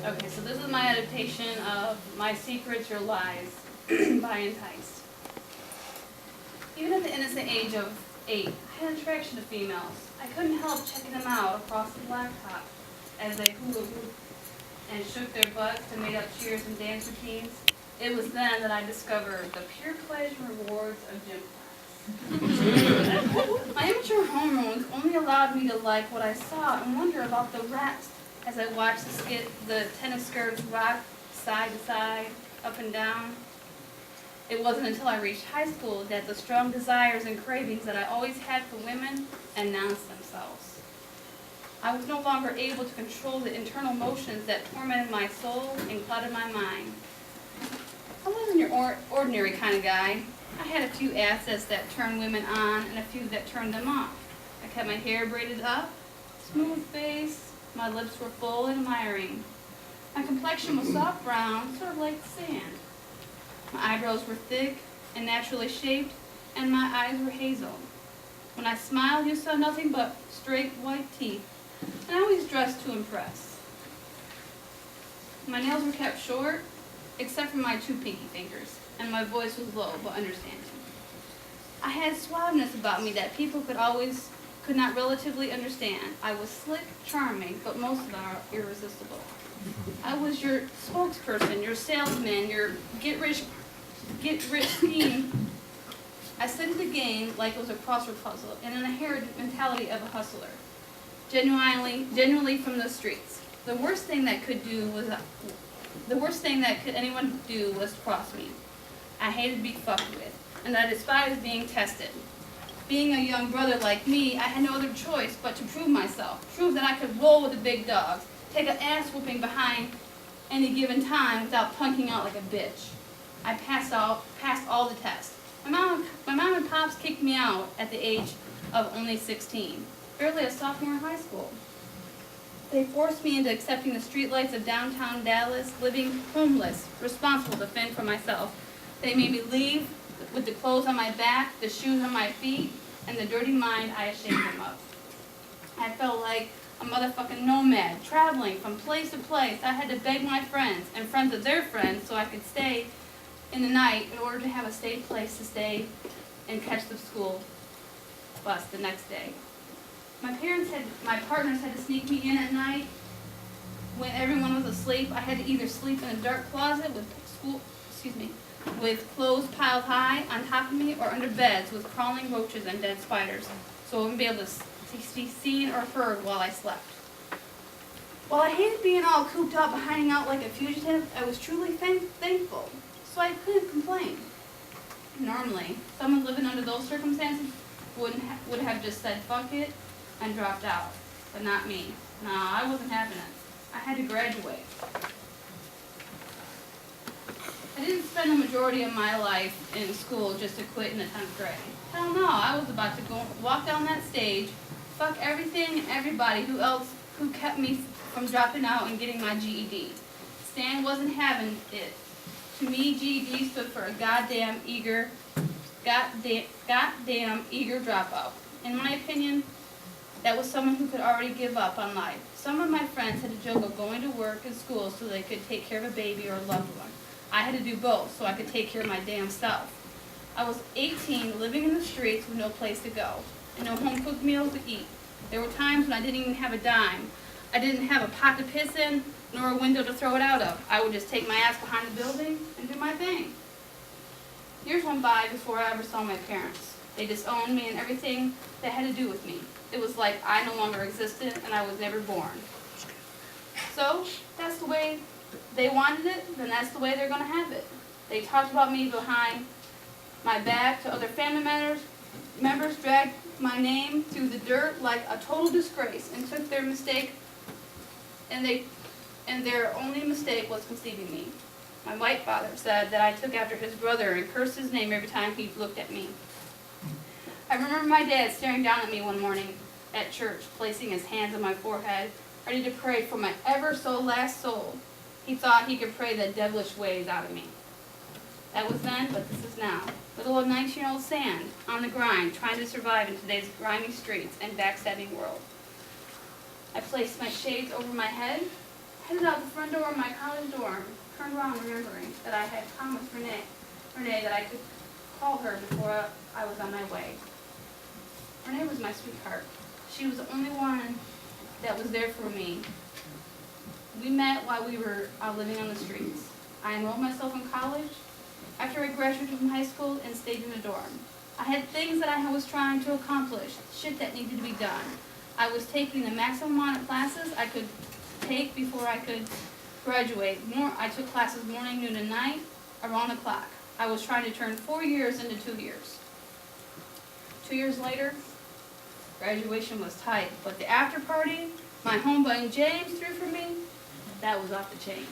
Okay, so this is my adaptation of My Secrets, Your Lies by Enticed. Even at the innocent age of 8, I had attraction to females. I couldn't help checking them out across the blacktop as they hula hooped and shook their butts and made up cheers and dance routines. It was then that I discovered the pure pleasure and rewards of gym class. My immature hormones only allowed me to like what I saw and wonder about the rest as I watched the tennis skirts rock side to side, up and down. It wasn't until I reached high school that the strong desires and cravings that I always had for women announced themselves. I was no longer able to control the internal motions that tormented my soul and cluttered my mind. I wasn't your ordinary kind of guy. I had a few assets that turned women on and a few that turned them off. I kept my hair braided up, smooth face, my lips were full and admiring. My complexion was soft brown, sort of like sand. My eyebrows were thick and naturally shaped, and my eyes were hazel. When I smiled, you saw nothing but straight white teeth, and I always dressed to impress. My nails were kept short, except for my 2 pinky fingers, and my voice was low but understanding. I had suaveness about me that people could not relatively understand. I was slick, charming, but most of them are irresistible. I was your spokesperson, your salesman, your get-rich scheme. I studied the game like it was a crossword puzzle and an inherent mentality of a hustler, genuinely from the streets. The worst thing that anyone do was cross me. I hated being fucked with, and I despised being tested. Being a young brother like me, I had no other choice but to prove myself, prove that I could roll with the big dogs, take an ass whooping behind any given time without punking out like a bitch. I passed all the tests. My mom and pops kicked me out at the age of only 16, barely a sophomore in high school. They forced me into accepting the streetlights of downtown Dallas, living homeless, responsible to fend for myself. They made me leave with the clothes on my back, the shoes on my feet, and the dirty mind I ashamed them of. I felt like a motherfucking nomad, traveling from place to place. I had to beg my friends and friends of their friends so I could stay in the night in order to have a safe place to stay and catch the school bus the next day. My partners had to sneak me in at night when everyone was asleep. I had to either sleep in a dark closet with clothes piled high on top of me, or under beds with crawling roaches and dead spiders, so I wouldn't be able to be seen or heard while I slept. While I hated being all cooped up, hiding out like a fugitive, I was truly thankful, so I couldn't complain. Normally, someone living under those circumstances would have just said fuck it and dropped out, but not me. No, I wasn't having it. I had to graduate. I didn't spend the majority of my life in school just to quit in the 10th grade. Hell no, I was about to walk down that stage, fuck everything and everybody who kept me from dropping out and getting my GED. Stan wasn't having it. To me, GED stood for a goddamn eager dropout. In my opinion, that was someone who could already give up on life. Some of my friends had a joke of going to work and school so they could take care of a baby or a loved one. I had to do both so I could take care of my damn self. I was 18, living in the streets with no place to go and no home-cooked meals to eat. There were times when I didn't even have a dime. I didn't have a pot to piss in, nor a window to throw it out of. I would just take my ass behind the building and do my thing. Years went by before I ever saw my parents. They disowned me and everything that had to do with me. It was like I no longer existed and I was never born. So, that's the way they wanted it, then that's the way they're going to have it. They talked about me behind my back to other family members, dragged my name through the dirt like a total disgrace, and took their mistake, and their only mistake was conceiving me. My white father said that I took after his brother and cursed his name every time he looked at me. I remember my dad staring down at me one morning at church, placing his hands on my forehead, ready to pray for my ever so last soul. He thought he could pray the devilish ways out of me. That was then, but this is now. Little old 19-year-old Sand, on the grind, trying to survive in today's grimy streets and backstabbing world. I placed my shades over my head, Headed out the front door of my college dorm, turned around remembering that I had promised Renee that I could call her before I was on my way. Renee was my sweetheart. She was the only one that was there for me. We met while we were living on the streets. I enrolled myself in college after I graduated from high school and stayed in a dorm. I had things that I was trying to accomplish, shit that needed to be done. I was taking the maximum amount of classes I could take before I could graduate. I took classes morning, noon, and night, around the clock. I was trying to turn 4 years into 2 years. 2 years later, graduation was tight, but the after party my homeboy James threw for me, that was off the chain.